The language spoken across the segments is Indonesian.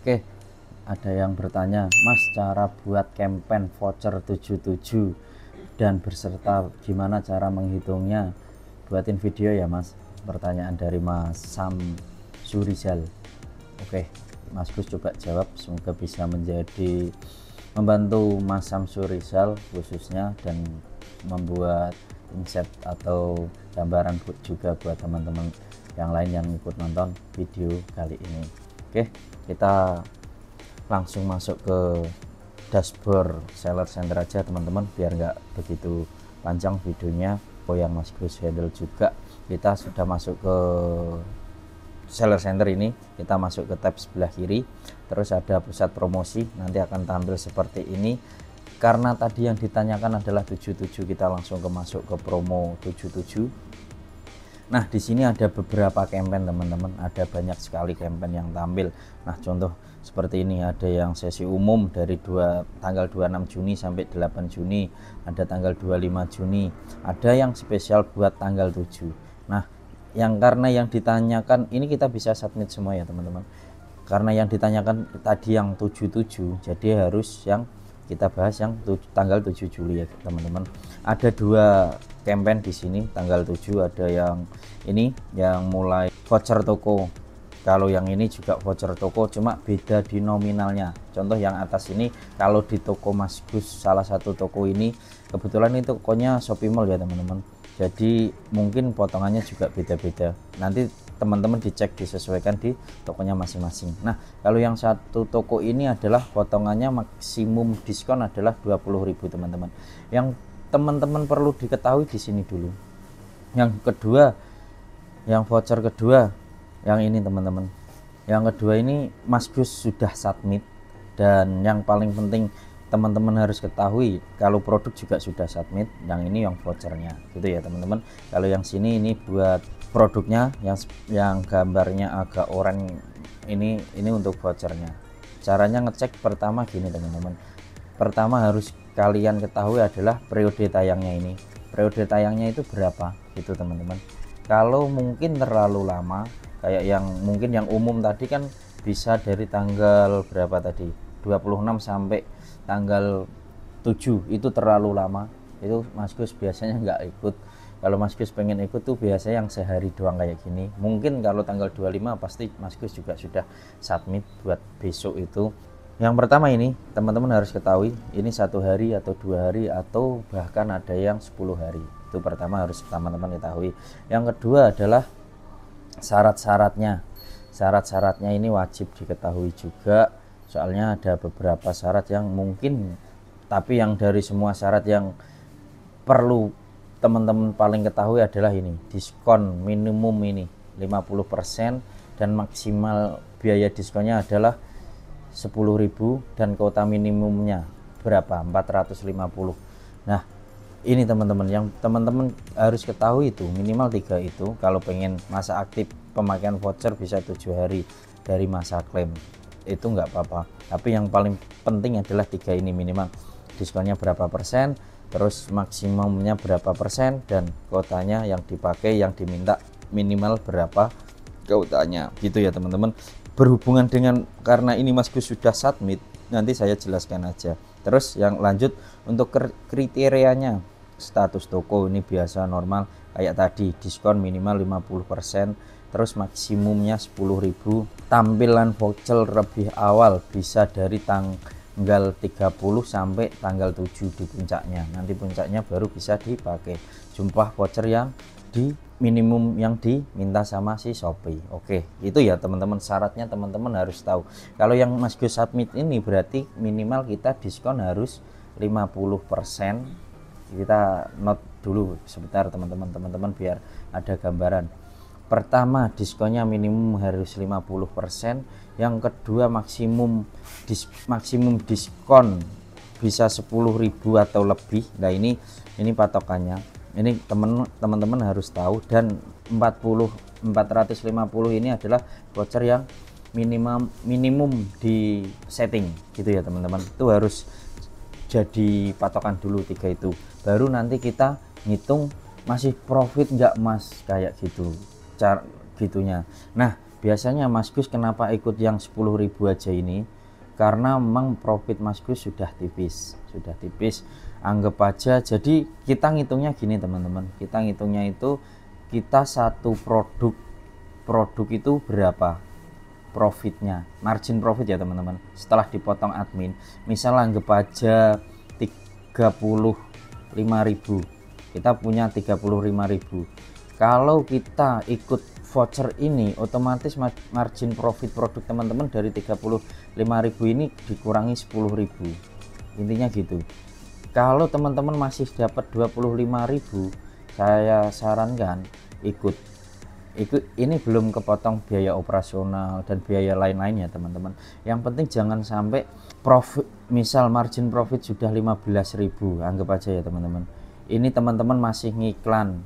Oke, ada yang bertanya, Mas, cara buat campaign voucher 77 dan berserta gimana cara menghitungnya? Buatin video ya, Mas. Pertanyaan dari Mas Sam Surizal. Oke, Mas Gus coba jawab, semoga bisa membantu Mas Sam Surizal khususnya dan membuat insight atau gambaran juga buat teman-teman yang lain yang ikut nonton video kali ini. Oke, kita langsung masuk ke dashboard seller center aja teman-teman, biar nggak begitu panjang videonya. Yang Mas Gus handle juga. Kita sudah masuk ke seller center ini, kita masuk ke tab sebelah kiri, terus ada pusat promosi, nanti akan tampil seperti ini. Karena tadi yang ditanyakan adalah 77, kita langsung masuk ke promo 77. Nah, di sini ada beberapa campaign teman-teman, ada banyak sekali campaign yang tampil. Nah, contoh seperti ini, ada yang sesi umum dari tanggal 26 Juni sampai 8 Juni, ada tanggal 25 Juni, ada yang spesial buat tanggal 7. Nah, karena yang ditanyakan ini kita bisa submit semua ya teman-teman. Karena yang ditanyakan tadi yang 77, jadi harus yang kita bahas yang tanggal 7 Juli ya teman-teman. Ada dua campaign di sini tanggal 7, ada yang ini yang mulai voucher toko. Kalau yang ini juga voucher toko, cuma beda di nominalnya. Contoh yang atas ini, kalau di toko Mas Gus, salah satu toko ini kebetulan ini tokonya Shopee Mall ya teman-teman, jadi mungkin potongannya juga beda-beda. Nanti teman-teman dicek, disesuaikan di tokonya masing-masing. Nah, kalau yang satu toko ini adalah potongannya maksimum diskon adalah 20.000 teman-teman. Yang teman-teman perlu diketahui di sini dulu. Yang kedua, yang voucher kedua, yang ini teman-teman. Yang kedua ini Mas Gus sudah submit, dan yang paling penting teman-teman harus ketahui kalau produk juga sudah submit. Yang ini yang vouchernya gitu ya teman-teman. Kalau yang sini ini buat produknya, yang gambarnya agak oranye ini untuk vouchernya. Caranya ngecek pertama gini teman-teman. Pertama harus kalian ketahui adalah periode tayangnya ini. Periode tayangnya itu berapa gitu teman-teman. Kalau mungkin terlalu lama, kayak yang mungkin yang umum tadi kan bisa dari tanggal berapa tadi, 26 sampai tanggal 7, itu terlalu lama, itu Mas Gus biasanya nggak ikut. Kalau Mas Gus pengen ikut tuh biasanya yang sehari doang kayak gini. Mungkin kalau tanggal 25 pasti Mas Gus juga sudah submit buat besok itu. Yang pertama ini teman-teman harus ketahui, ini 1 hari atau 2 hari atau bahkan ada yang 10 hari. Itu pertama harus teman-teman ketahui. Yang kedua adalah syarat-syaratnya. Syarat-syaratnya ini wajib diketahui juga, soalnya ada beberapa syarat yang mungkin, tapi yang dari semua syarat yang perlu teman-teman paling ketahui adalah ini, diskon minimum ini 50% dan maksimal biaya diskonnya adalah 10.000 dan kuota minimumnya berapa, 450. Nah, ini teman-teman yang teman-teman harus ketahui itu minimal 3 itu. Kalau pengen masa aktif pemakaian voucher bisa 7 hari dari masa klaim, itu nggak apa-apa, tapi yang paling penting adalah 3 ini minimal. Diskonnya berapa persen, terus maksimumnya berapa persen, dan kuotanya yang dipakai, yang diminta minimal berapa kuotanya gitu ya teman-teman. Berhubungan dengan karena ini Mas Gus sudah submit, nanti saya jelaskan aja. Terus yang lanjut untuk kriterianya, status toko ini biasa normal kayak tadi, diskon minimal 50%, terus maksimumnya 10.000. Tampilan voucher lebih awal bisa dari tanggal 30 sampai tanggal 7 di puncaknya. Nanti puncaknya baru bisa dipakai. Jumlah voucher yang di minimum yang diminta sama si Shopee. Oke, itu ya teman-teman, syaratnya teman-teman harus tahu. Kalau yang Mas Gus submit ini berarti minimal kita diskon harus 50%. Kita note dulu sebentar teman-teman biar ada gambaran. Pertama, diskonnya minimum harus 50%. Yang kedua, maksimum diskon bisa 10.000 atau lebih. Nah, ini patokannya. Ini teman-teman harus tahu. Dan 450 ini adalah voucher yang minimum di setting gitu ya teman-teman. Itu harus jadi patokan dulu 3 itu, baru nanti kita ngitung masih profit nggak Mas, kayak gitu gitunya. Nah, Biasanya Mas Gus kenapa ikut yang 10.000 aja ini, karena memang profit Mas Gus sudah tipis, anggap aja. Jadi kita ngitungnya gini teman-teman, kita ngitungnya itu kita satu produk itu berapa profitnya, margin profit ya teman-teman, setelah dipotong admin. Misal anggap aja 35.000, kita punya 35.000. Kalau kita ikut voucher ini, otomatis margin profit produk teman-teman dari 35.000 ini dikurangi 10.000, intinya gitu. Kalau teman-teman masih dapat 25.000, saya sarankan ikut ini, belum kepotong biaya operasional dan biaya lain-lainnya teman-teman. Yang penting jangan sampai profit, misal margin profit sudah 15.000, anggap aja ya teman-teman, ini teman-teman masih ngiklan,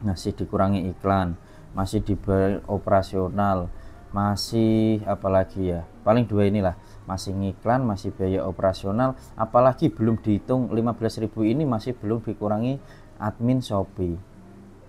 masih dikurangi iklan, masih dibayar operasional, masih apalagi ya, paling dua inilah, masih ngiklan, masih biaya operasional, apalagi belum dihitung 15.000 ini, masih belum dikurangi admin Shopee.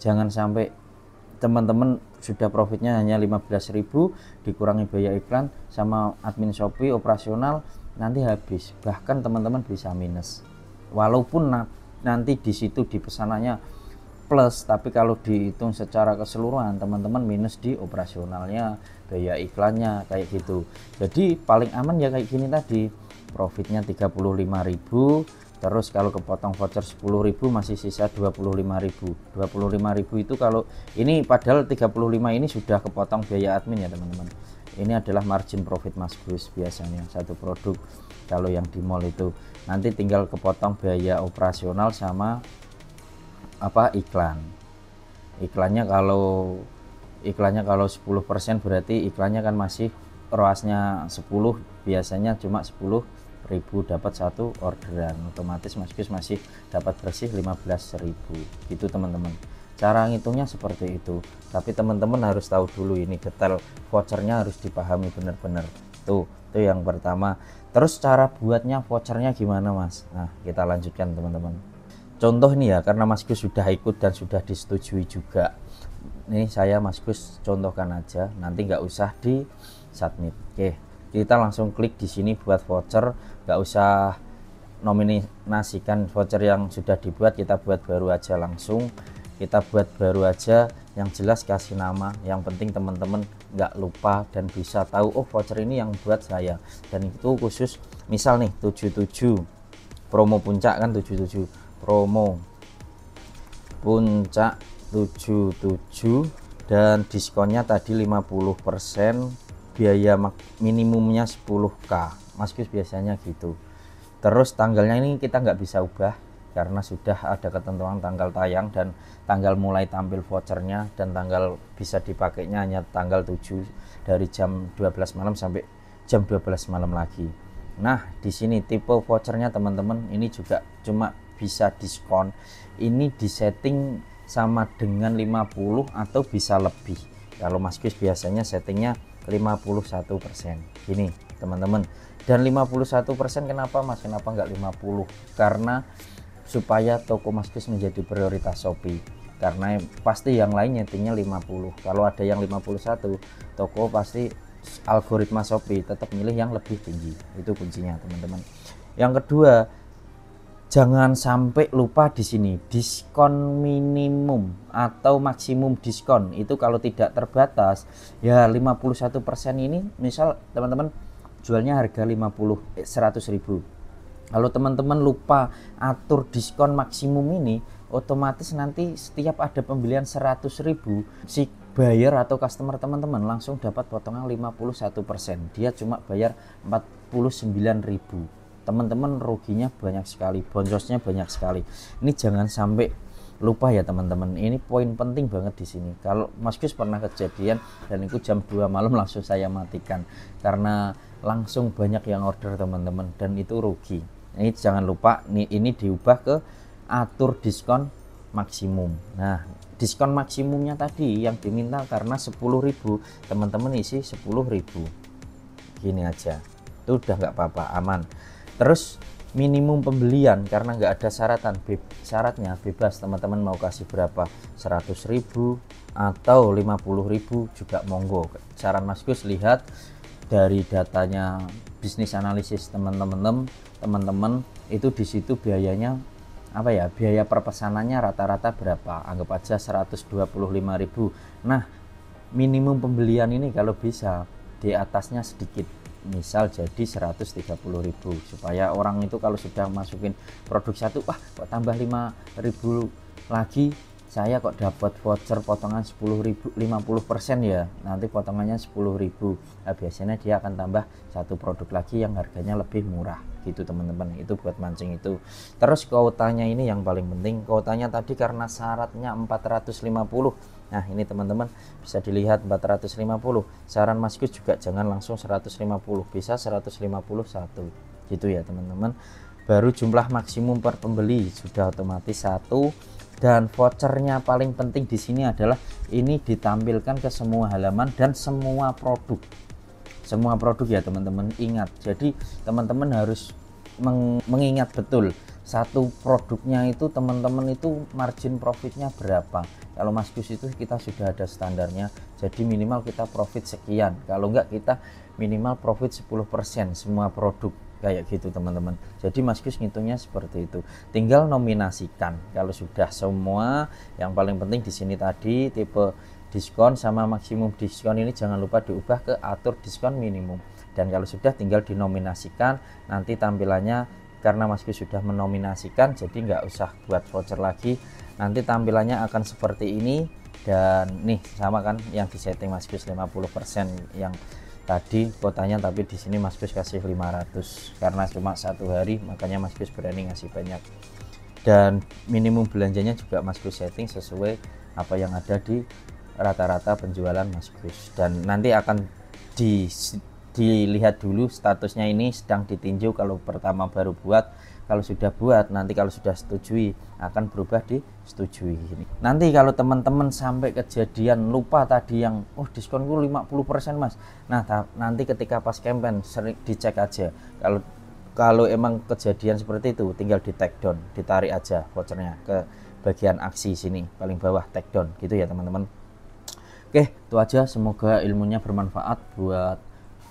Jangan sampai teman-teman sudah profitnya hanya 15.000, dikurangi biaya iklan sama admin Shopee operasional, nanti habis, bahkan teman-teman bisa minus. Walaupun nanti di situ di pesanannya plus, tapi kalau dihitung secara keseluruhan teman-teman minus di operasionalnya, biaya iklannya, kayak gitu. Jadi paling aman ya kayak gini tadi, profitnya 35.000, terus kalau kepotong voucher 10.000 masih sisa 25.000. 25.000 itu kalau ini, padahal 35 ini sudah kepotong biaya admin ya teman-teman. Ini adalah margin profit Mas Gus biasanya satu produk. Kalau yang di mall itu nanti tinggal kepotong biaya operasional sama iklan. Iklannya kalau 10% berarti iklannya kan masih ROAS-nya 10, biasanya cuma 10.000 dapat satu orderan, otomatis Mas Gus masih dapat bersih 15.000 gitu teman-teman. Cara ngitungnya seperti itu, tapi teman-teman harus tahu dulu ini detail vouchernya harus dipahami benar-benar. Tuh yang pertama. Terus cara buatnya vouchernya gimana Mas? Nah, kita lanjutkan teman-teman. Contoh nih ya, karena Mas Gus sudah ikut dan sudah disetujui juga. Ini saya Mas Gus contohkan aja, nanti nggak usah di submit. Oke, kita langsung klik di sini buat voucher, nggak usah nominasikan voucher yang sudah dibuat, kita buat baru aja langsung. Kita buat baru aja, yang jelas kasih nama, yang penting teman-teman nggak lupa dan bisa tahu, oh voucher ini yang buat saya, dan itu khusus. Misal nih 77 promo puncak kan, 77 promo puncak 77 dan diskonnya tadi 50%, biaya minimumnya 10.000 Mas Gus biasanya gitu. Terus tanggalnya ini kita nggak bisa ubah karena sudah ada ketentuan tanggal tayang dan tanggal mulai tampil vouchernya, dan tanggal bisa dipakainya hanya tanggal 7 dari jam 12 malam sampai jam 12 malam lagi. Nah di sini tipe vouchernya teman-teman ini juga cuma bisa diskon, ini disetting sama dengan 50 atau bisa lebih. Kalau Mas Gus biasanya settingnya 51% ini teman-teman. Dan 51% kenapa Mas, kenapa enggak 50? Karena supaya toko Mas Gus menjadi prioritas Shopee, karena pasti yang lain nyetingnya 50. Kalau ada yang 51, toko pasti algoritma Shopee tetap milih yang lebih tinggi. Itu kuncinya teman-teman. Yang kedua, jangan sampai lupa di sini diskon minimum atau maksimum diskon itu kalau tidak terbatas ya 51% ini. Misal teman-teman jualnya harga 100.000, kalau teman-teman lupa atur diskon maksimum ini, otomatis nanti setiap ada pembelian 100.000 si buyer atau customer teman-teman langsung dapat potongan 51%, dia cuma bayar 49.000. teman-teman ruginya banyak sekali, bonsosnya banyak sekali. Ini jangan sampai lupa ya teman-teman, ini poin penting banget di sini. Kalau Mas Gus pernah kejadian dan itu jam 2 malam langsung saya matikan karena langsung banyak yang order teman-teman dan itu rugi. Ini jangan lupa nih, ini diubah ke atur diskon maksimum. Nah diskon maksimumnya tadi yang diminta karena 10.000, teman-teman isi 10.000 gini aja, itu udah nggak apa-apa, aman. Terus minimum pembelian karena nggak ada syaratnya bebas, teman-teman mau kasih berapa, 100.000 atau 50.000 juga monggo. Saran Mas Gus, lihat dari datanya bisnis analisis teman-teman itu di situ biayanya apa ya, biaya perpesanannya rata-rata berapa, anggap aja 125.000. Nah, minimum pembelian ini kalau bisa di atasnya sedikit, misal jadi 130.000, supaya orang itu kalau sudah masukin produk satu, wah kok tambah 5.000 lagi, saya kok dapat voucher potongan 10.000, 50% ya, nanti potongannya 10.000. Nah, biasanya dia akan tambah satu produk lagi yang harganya lebih murah gitu teman-teman. Itu buat mancing itu. Terus kuotanya ini yang paling penting, kuotanya tadi karena syaratnya 450. Nah ini teman-teman bisa dilihat 450. Saran Mas Gus juga jangan langsung 150, bisa 151 gitu ya teman-teman. Baru jumlah maksimum per pembeli sudah otomatis satu. Dan vouchernya paling penting di sini adalah ini ditampilkan ke semua halaman dan semua produk ya teman-teman. Ingat, jadi teman-teman harus mengingat betul satu produknya itu teman-teman itu margin profitnya berapa. Kalau Mas Gus itu kita sudah ada standarnya, jadi minimal kita profit sekian, kalau enggak kita minimal profit 10% semua produk, kayak gitu teman-teman. Jadi Mas Gus ngitungnya seperti itu, tinggal nominasikan. Kalau sudah semua, yang paling penting di sini tadi tipe diskon sama maksimum diskon ini jangan lupa diubah ke atur diskon minimum. Dan kalau sudah tinggal dinominasikan, nanti tampilannya karena Mas Gus sudah menominasikan, jadi nggak usah buat voucher lagi, nanti tampilannya akan seperti ini. Dan nih sama kan yang disetting Mas Gus 50% yang tadi kuotanya, tapi di sini Mas Gus kasih 500 karena cuma satu hari, makanya Mas Gus berani ngasih banyak. Dan minimum belanjanya juga Mas Gus setting sesuai apa yang ada di rata-rata penjualan Mas Gus. Dan nanti akan dilihat dulu statusnya ini sedang ditinjau kalau pertama baru buat. Kalau sudah buat, nanti kalau sudah setujui akan berubah di setujui ini. Nanti kalau teman-teman sampai kejadian lupa tadi yang diskonku 50% Mas, nah nanti ketika pas campaign sering dicek aja. Kalau emang kejadian seperti itu, tinggal di take down, ditarik aja vouchernya ke bagian aksi sini paling bawah, take down gitu ya teman-teman. Oke, itu aja, semoga ilmunya bermanfaat buat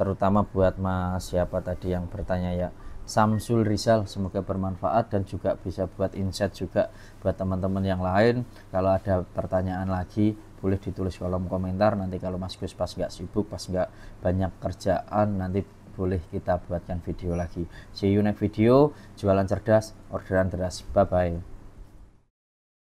terutama buat Mas siapa tadi yang bertanya ya, Samsul Rizal, semoga bermanfaat dan juga bisa buat insight juga buat teman-teman yang lain. Kalau ada pertanyaan lagi boleh ditulis kolom komentar, nanti kalau Mas Gus pas nggak sibuk, pas nggak banyak kerjaan, nanti boleh kita buatkan video lagi. See you next video, jualan cerdas, orderan deras, bye bye.